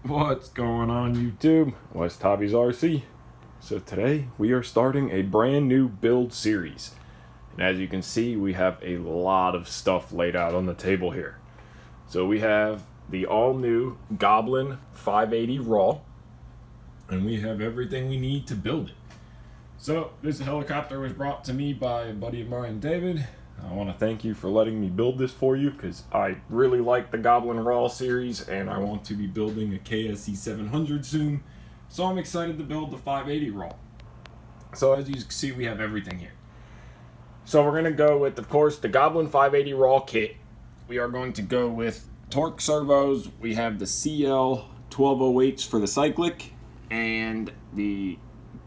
What's going on YouTube? West Hobbies RC. So today we are starting a brand new build series. And as you can see, we have a lot of stuff laid out on the table here. So we have the all new Goblin 580 RAW. And we have everything we need to build it. So this helicopter was brought to me by a buddy of mine, David. I want to thank you for letting me build this for you because I really like the Goblin RAW series and I want to be building a KSC 700 soon. So I'm excited to build the 580 RAW. So as you can see, we have everything here. So we're going to go with, of course, the Goblin 580 RAW kit. We are going to go with torque servos. We have the CL 1208s for the cyclic and the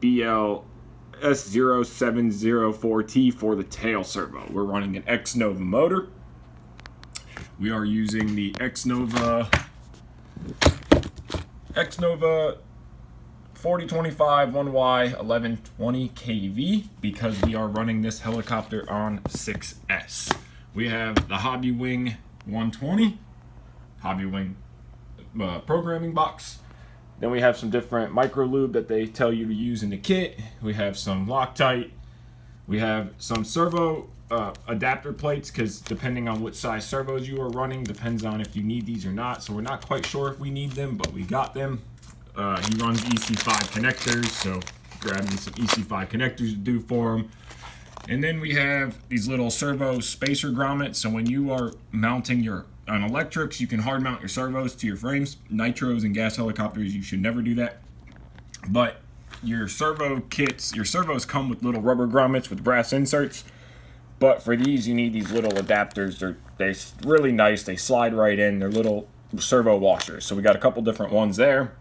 BL S0704T for the tail servo. We're running an X-Nova motor. We are using the X-Nova 4025 1Y 1120 kV because we are running this helicopter on 6S. We have the Hobby Wing 120, Hobby Wing programming box. Then we have some different micro lube that they tell you to use in the kit. We have some Loctite. We have some servo adapter plates because depending on which size servos you are running, depends on if you need these or not. So we're not quite sure if we need them, but we got them. He runs EC5 connectors, so grab me some EC5 connectors to do for him. And then we have these little servo spacer grommets. So when you are mounting on electrics, you can hard mount your servos to your frames. Nitros and gas helicopters, you should never do that. But your servo kits, your servos come with little rubber grommets with brass inserts. But for these, you need these little adapters. They're really nice. They slide right in. They're little servo washers. So we got a couple different ones there.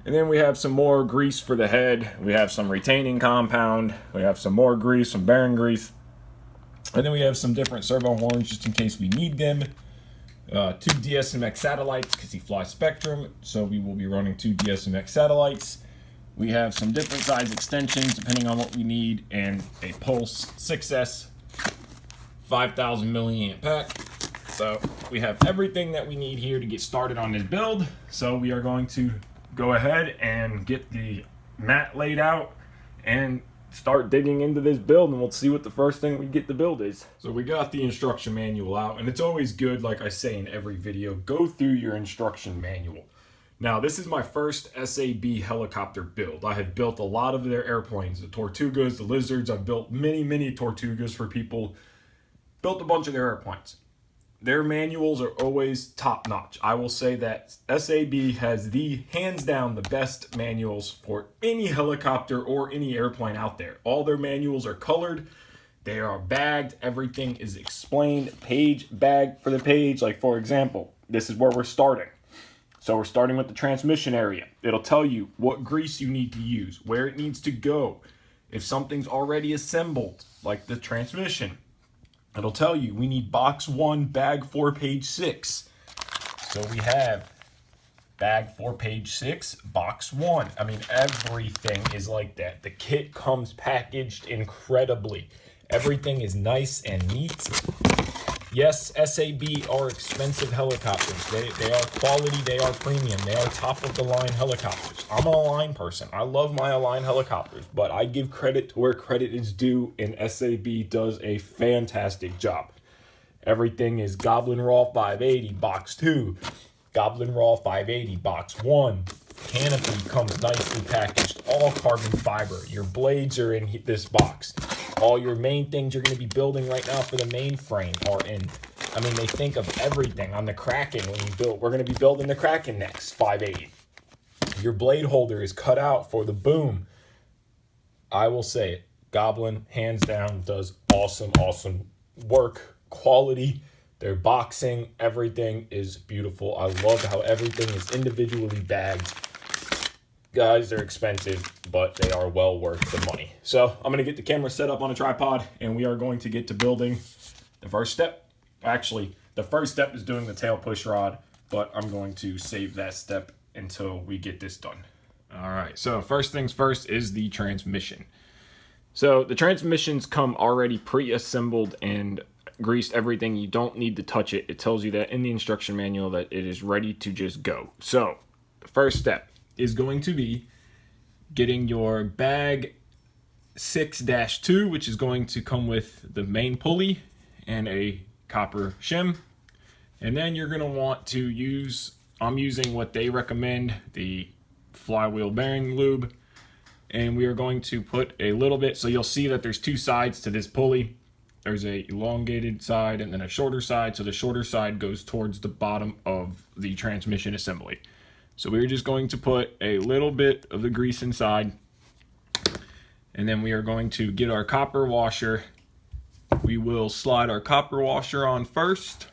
And then we have some more grease for the head. We have some retaining compound. We have some more grease, some bearing grease. And then we have some different servo horns just in case we need them. 2 DSMX satellites because he flies Spectrum. So we will be running 2 DSMX satellites. We have some different size extensions depending on what we need. And a Pulse 6S 5000 milliamp pack. So we have everything that we need here to get started on this build. So we are going to go ahead and get the mat laid out and start digging into this build, and we'll see what the first thing we get to build is. So we got the instruction manual out, and it's always good, like I say in every video, go through your instruction manual. Now this is my first SAB helicopter build. I have built a lot of their airplanes, the Tortugas, the Lizards. I've built many Tortugas for people, built a bunch of their airplanes. Their manuals are always top notch. I will say that SAB has the hands down the best manuals for any helicopter or any airplane out there. All their manuals are colored. They are bagged. Everything is explained page bag for the page. Like for example, this is where we're starting. So we're starting with the transmission area. It'll tell you what grease you need to use, where it needs to go. If something's already assembled, like the transmission, it'll tell you we need box 1, bag 4, page 6. So we have bag 4, page 6, box 1. I mean, everything is like that. The kit comes packaged incredibly. Everything is nice and neat. Yes, SAB are expensive helicopters. They are quality, they are premium, they are top of the line helicopters. I'm an Align person. I love my Align helicopters, but I give credit to where credit is due, and SAB does a fantastic job. Everything is Goblin RAW 580, box 2, Goblin RAW 580, box 1. Canopy comes nicely packaged, all carbon fiber. Your blades are in this box. All your main things you're going to be building right now for the main frame are in. I mean, they think of everything on the Kraken when you build. We're going to be building the Kraken next, 580. Your blade holder is cut out for the boom. I will say it. Goblin, hands down, does awesome work. Quality. Their boxing, everything is beautiful. I love how everything is individually bagged. Guys, they're expensive, but they are well worth the money. So I'm going to get the camera set up on a tripod, and we are going to get to building the first step. Actually, the first step is doing the tail push rod, but I'm going to save that step until we get this done. All right, so first things first is the transmission. So the transmissions come already pre-assembled and greased, everything. You don't need to touch it. It tells you that in the instruction manual that it is ready to just go. So the first step is going to be getting your bag 6-2, which is going to come with the main pulley and a copper shim. And then you're going to want to use, I'm using what they recommend, the flywheel bearing lube. And we are going to put a little bit, so you'll see that there's two sides to this pulley. There's a elongated side and then a shorter side. So the shorter side goes towards the bottom of the transmission assembly. So we're just going to put a little bit of the grease inside. And then we are going to get our copper washer. We will slide our copper washer on first.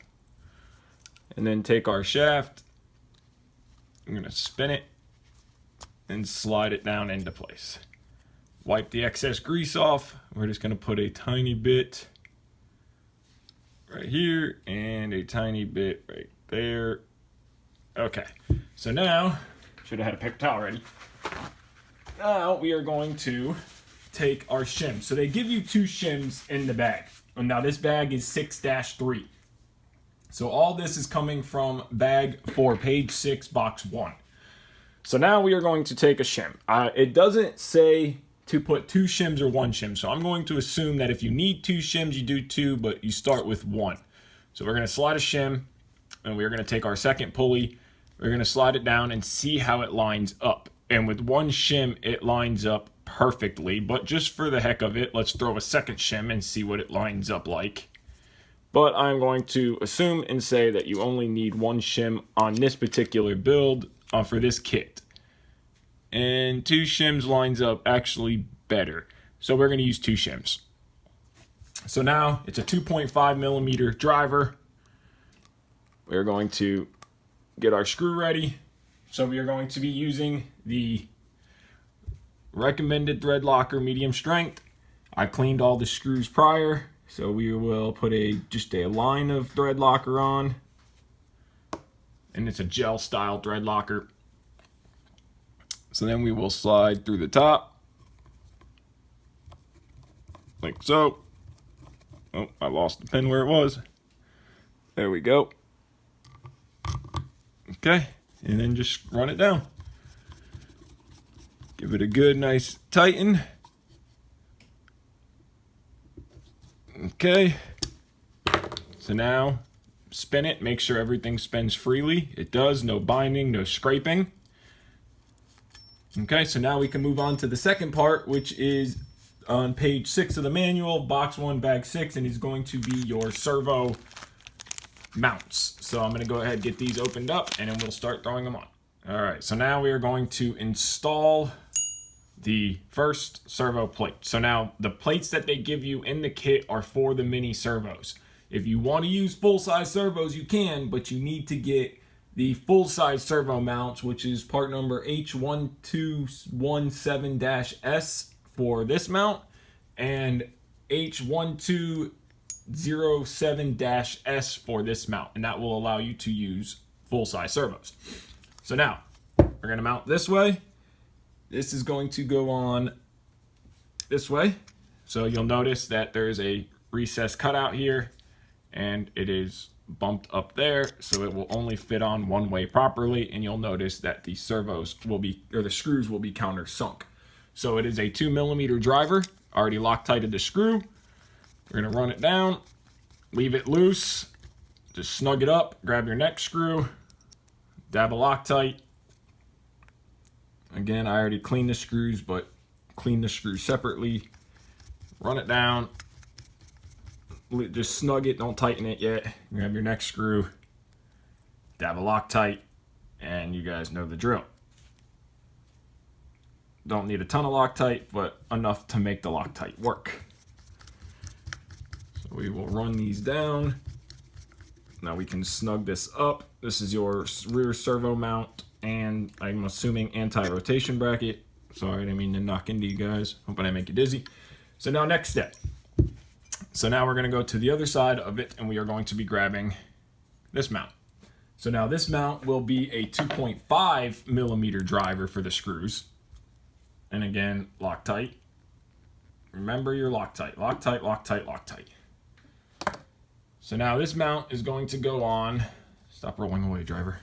And then take our shaft. I'm going to spin it and slide it down into place. Wipe the excess grease off. We're just going to put a tiny bit right here and a tiny bit right there. Okay, so now, should have had a paper towel ready. Now we are going to take our shim. So they give you two shims in the bag. And now this bag is 6-3. So all this is coming from bag 4, page 6, box 1. So now we are going to take a shim. It doesn't say to put two shims or one shim. So I'm going to assume that if you need two shims, you do two, but you start with one. So we're going to slide a shim, and we're going to take our second pulley. We're going to slide it down and see how it lines up. And with one shim, it lines up perfectly. But just for the heck of it, let's throw a second shim and see what it lines up like. But I'm going to assume and say that you only need one shim on this particular build for this kit. And two shims lines up actually better. So we're going to use two shims. So now it's a 2.5 millimeter driver. We're going to get our screw ready. So we are going to be using the recommended thread locker medium strength. I cleaned all the screws prior. So we will put just a line of thread locker on. And it's a gel style thread locker. So then we will slide through the top, like so. Oh, I lost the pin where it was. There we go. Okay, and then just run it down. Give it a good, nice tighten. Okay, so now spin it, make sure everything spins freely. It does, no binding, no scraping. Okay, so now we can move on to the second part, which is on page 6 of the manual, box 1, bag 6, and is going to be your servo mounts. So I'm going to go ahead and get these opened up, and then we'll start throwing them on. All right, so now we are going to install the first servo plate. So now the plates that they give you in the kit are for the mini servos. If you want to use full-size servos, you can, but you need to get the full-size servo mounts, which is part number H1217-S for this mount, and H1207-S for this mount, and that will allow you to use full-size servos. So now, we're going to mount this way. This is going to go on this way. So you'll notice that there's a recessed cutout here, and it is bumped up there, so it will only fit on one way properly, and you'll notice that the servos will be, or the screws will be countersunk. So it is a 2 millimeter driver, already Loctited the screw. We're gonna run it down, leave it loose, just snug it up, grab your neck screw, dab a Loctite. Again, I already cleaned the screws, but clean the screws separately. Run it down. Just snug it, don't tighten it yet. Grab your neck screw, dab a Loctite, and you guys know the drill. Don't need a ton of Loctite, but enough to make the Loctite work. So we will run these down. Now we can snug this up. This is your rear servo mount, and I'm assuming anti-rotation bracket. Sorry, I didn't mean to knock into you guys. Hoping I make you dizzy. So now next step. So now we're going to go to the other side of it, and we are going to be grabbing this mount. So now this mount will be a 2.5 millimeter driver for the screws. And again, Loctite. Remember your Loctite. Loctite, Loctite, Loctite. So now this mount is going to go on. Stop rolling away, driver.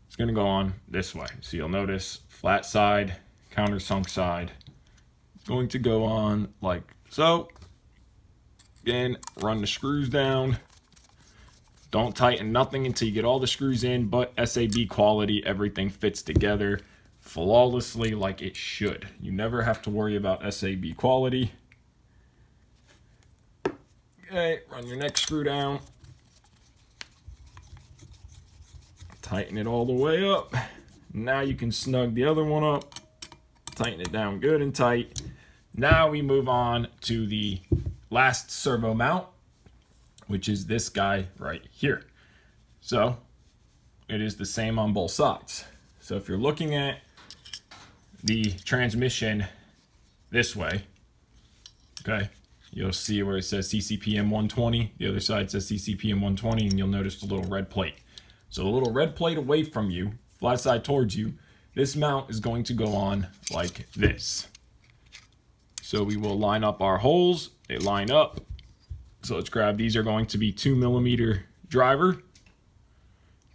It's going to go on this way. So you'll notice flat side, countersunk side, going to go on like so. Again, run the screws down. Don't tighten nothing until you get all the screws in, but SAB quality, everything fits together flawlessly like it should. You never have to worry about SAB quality. Okay, run your next screw down. Tighten it all the way up. Now you can snug the other one up. Tighten it down good and tight. Now we move on to the last servo mount, which is this guy right here. So it is the same on both sides. So if you're looking at the transmission this way, okay, you'll see where it says CCPM 120. The other side says CCPM 120, and you'll notice the little red plate. So the little red plate away from you, flat side towards you, this mount is going to go on like this. So we will line up our holes. They line up. So let's grab, these are going to be 2mm driver.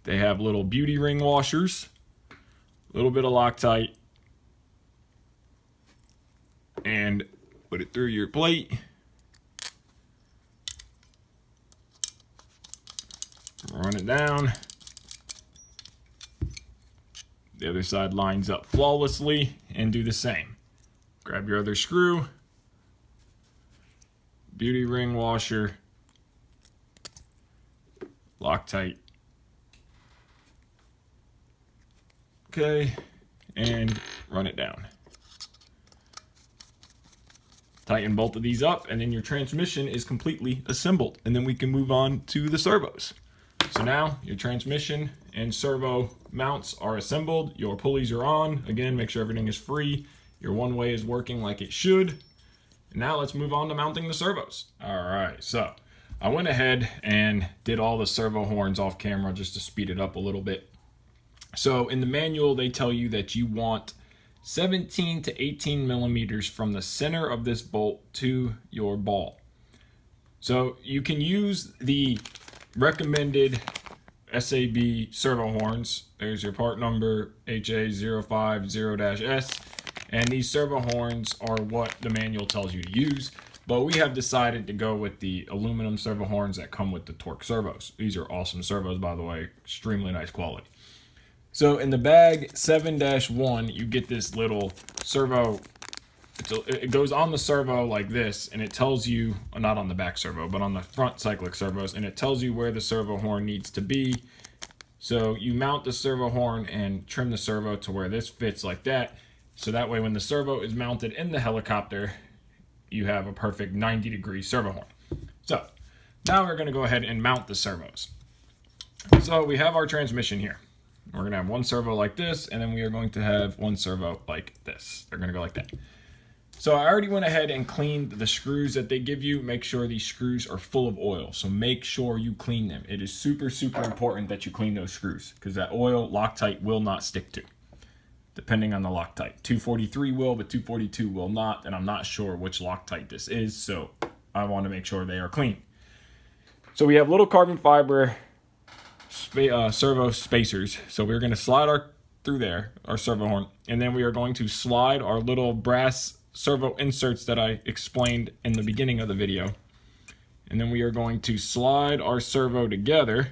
They have little beauty ring washers, a little bit of Loctite, and put it through your plate. Run it down. The other side lines up flawlessly, and do the same. Grab your other screw, beauty ring washer, Loctite. Okay, and run it down. Tighten both of these up, and then your transmission is completely assembled. And then we can move on to the servos. So now your transmission and servo mounts are assembled. Your pulleys are on. Again, make sure everything is free. Your one way is working like it should. And now let's move on to mounting the servos. All right, so I went ahead and did all the servo horns off camera just to speed it up a little bit. So in the manual, they tell you that you want 17 to 18 millimeters from the center of this bolt to your ball. So you can use the recommended SAB servo horns. There's your part number HA050-S, and these servo horns are what the manual tells you to use, but we have decided to go with the aluminum servo horns that come with the torque servos. These are awesome servos, by the way, extremely nice quality. So in the bag 7-1, you get this little servo. It goes on the servo like this, and it tells you, not on the back servo, but on the front cyclic servos, and it tells you where the servo horn needs to be. So you mount the servo horn and trim the servo to where this fits like that. So that way when the servo is mounted in the helicopter, you have a perfect 90-degree servo horn. So now we're going to go ahead and mount the servos. So we have our transmission here. We're going to have one servo like this, and then we are going to have one servo like this. They're going to go like that. So I already went ahead and cleaned the screws that they give you. Make sure these screws are full of oil. So make sure you clean them. It is super, super important that you clean those screws, because that oil Loctite will not stick to, depending on the Loctite. 243 will, but 242 will not, and I'm not sure which Loctite this is, so I want to make sure they are clean. So we have little carbon fiber servo spacers. So we're going to slide through there, our servo horn, and then we are going to slide our little brass servo inserts that I explained in the beginning of the video. And then we are going to slide our servo together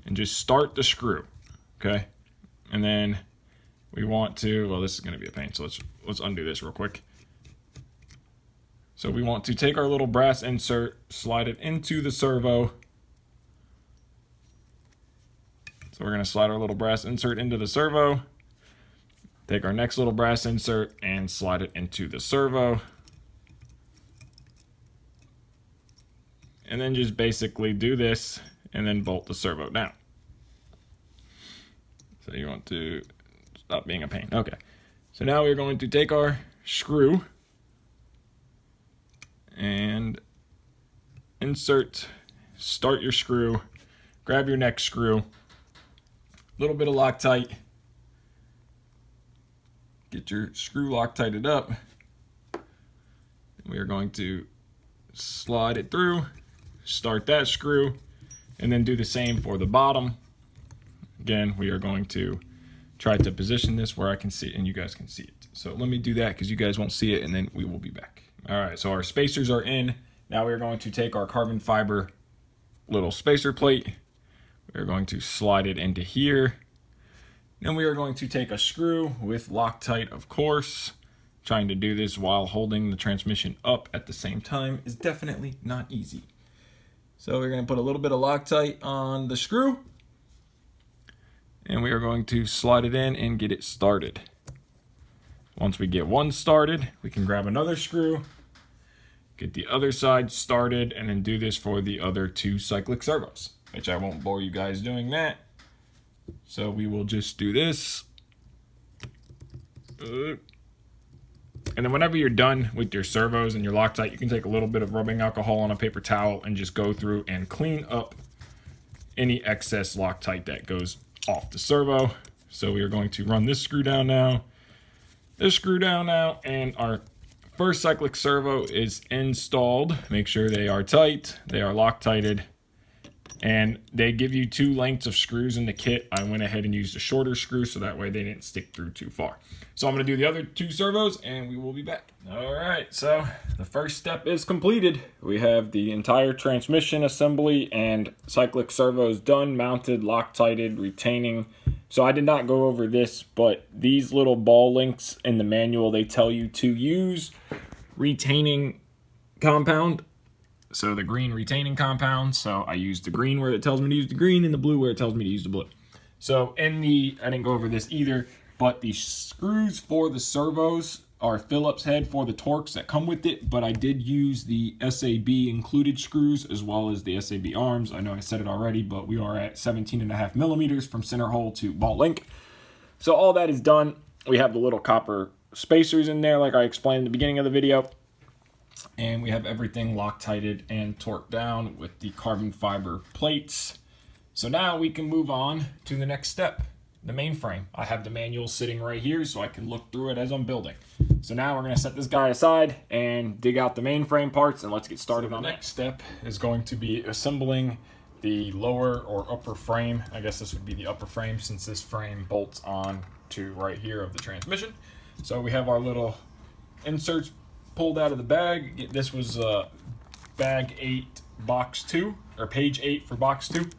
and just start the screw, okay? And then we want to, well, this is going to be a pain, so let's undo this real quick. So we want to take our little brass insert, slide it into the servo. So we're going to slide our little brass insert into the servo. Take our next little brass insert and slide it into the servo. And then just basically do this and then bolt the servo down. So you want to stop being a pain. Okay. So now we're going to take our screw and insert, start your screw, grab your next screw, a little bit of Loctite. Get your screw Loctited up. We are going to slide it through, start that screw, and then do the same for the bottom. again, we are going to try to position this where I can see it and you guys can see it. So let me do that because you guys won't see it, and then we will be back. All right, so our spacers are in. Now we're going to take our carbon fiber little spacer plate. We're going to slide it into here. Then we are going to take a screw with Loctite, of course. Trying to do this while holding the transmission up at the same time is definitely not easy. So we're going to put a little bit of Loctite on the screw. And we are going to slide it in and get it started. Once we get one started, we can grab another screw, get the other side started, and then do this for the other two cyclic servos, which I won't bore you guys doing that. So we will just do this. And then whenever you're done with your servos and your Loctite, you can take a little bit of rubbing alcohol on a paper towel and just go through and clean up any excess Loctite that goes off the servo. So we are going to run this screw down now, this screw down now, and our first cyclic servo is installed. Make sure they are tight, they are Loctited, and they give you 2 lengths of screws in the kit. I went ahead and used a shorter screw so that way they didn't stick through too far. So I'm going to do the other 2 servos and we will be back. All right, so the first step is completed. We have the entire transmission assembly and cyclic servos done, mounted, Loctited, retaining. So I did not go over this, but these little ball links in the manual, they tell you to use retaining compound. So the green retaining compound. So I use the green where it tells me to use the green, and the blue where it tells me to use the blue. So I didn't go over this either, but the screws for the servos are Phillips head for the Torx that come with it, but I did use the SAB included screws as well as the SAB arms. I know I said it already, but we are at 17.5 millimeters from center hole to ball link. So all that is done. We have the little copper spacers in there like I explained at the beginning of the video. And we have everything Loctited and torqued down with the carbon fiber plates. So now we can move on to the next step, the mainframe. I have the manual sitting right here so I can look through it as I'm building. So now we're going to set this guy aside and dig out the mainframe parts, and let's get started on that. The next step is going to be assembling the lower or upper frame. I guess this would be the upper frame since this frame bolts on to right here of the transmission. So we have our little inserts pulled out of the bag. This was bag 8 box 2, or page 8 for box 2.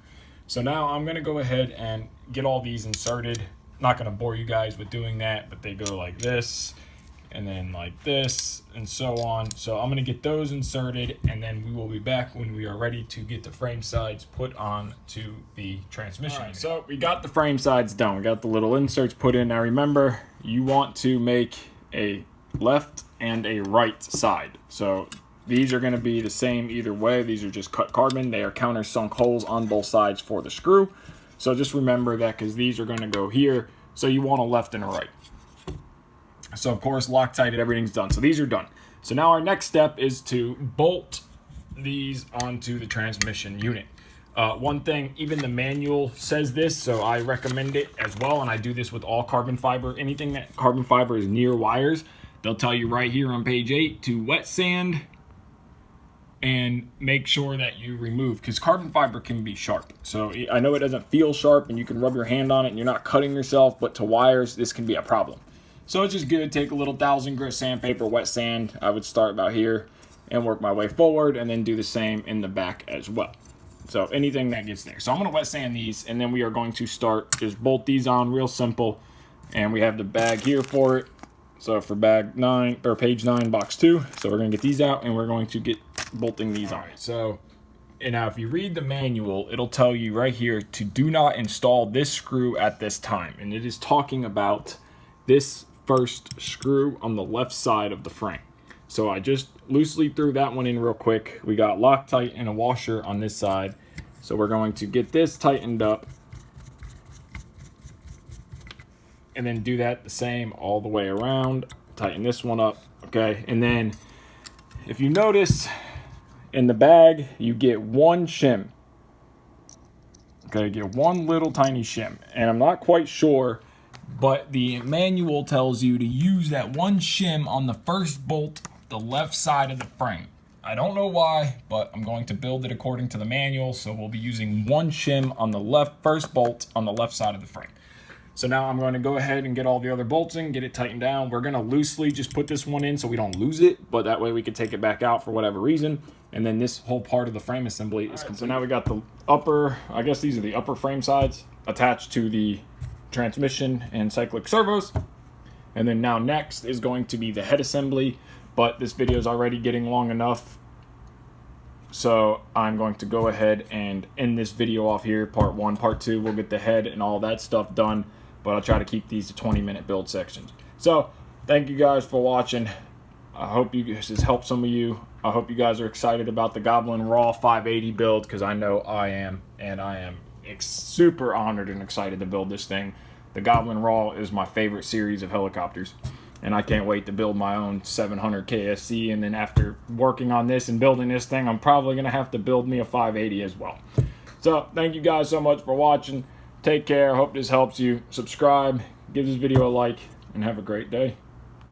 So now I'm going to go ahead and get all these inserted. Not going to bore you guys with doing that, but they go like this and then like this and so on. So I'm going to get those inserted, and then we will be back when we are ready to get the frame sides put on to the transmission. Right, so we got the frame sides done. We got the little inserts put in. Now remember, you want to make a left and a right side. So these are going to be the same either way. These are just cut carbon. They are countersunk holes on both sides for the screw. So just remember that, because these are going to go here. So you want a left and a right. So of course, Loctited, everything's done. So these are done. So now our next step is to bolt these onto the transmission unit. One thing, even the manual says this, so I recommend it as well. And I do this with all carbon fiber. Anything that carbon fiber is near wires, they'll tell you right here on page 8 to wet sand and make sure that you remove, because carbon fiber can be sharp. So I know it doesn't feel sharp and you can rub your hand on it and you're not cutting yourself, but to wires, this can be a problem. So it's just good to take a little 1000 grit sandpaper, wet sand. I would start about here and work my way forward, and then do the same in the back as well. So anything that gets there. So I'm going to wet sand these, and then we are going to start, just bolt these on real simple. And we have the bag here for it. So for bag 9, or page 9, box 2. So we're going to get these out, and we're going to get bolting these on. So, and now if you read the manual, it'll tell you right here to do not install this screw at this time. And it is talking about this first screw on the left side of the frame. So I just loosely threw that one in real quick. We got Loctite and a washer on this side. So we're going to get this tightened up, and then do that the same all the way around. Tighten this one up, okay? And then if you notice in the bag, you get one shim. Okay, you get one little tiny shim. And I'm not quite sure, but the manual tells you to use that one shim on the first bolt, the left side of the frame. I don't know why, but I'm going to build it according to the manual. So we'll be using one shim on the first bolt on the left side of the frame. So now I'm going to go ahead and get all the other bolts in, get it tightened down. We're going to loosely just put this one in so we don't lose it, but that way we can take it back out for whatever reason. And then this whole part of the frame assembly is complete. So now we got the upper, I guess these are the upper frame sides attached to the transmission and cyclic servos. And then now next is going to be the head assembly, but this video is already getting long enough. So I'm going to go ahead and end this video off here. Part 1, part 2, we'll get the head and all that stuff done, but I'll try to keep these to 20-minute build sections. So thank you guys for watching. I hope this has helped some of you. I hope you guys are excited about the Goblin RAW 580 build, because I know I am, and I am super honored and excited to build this thing. The Goblin RAW is my favorite series of helicopters, and I can't wait to build my own 700 KSC. And then after working on this and building this thing, I'm probably going to have to build me a 580 as well. So thank you guys so much for watching. Take care. Hope this helps you. Subscribe, give this video a like, and have a great day.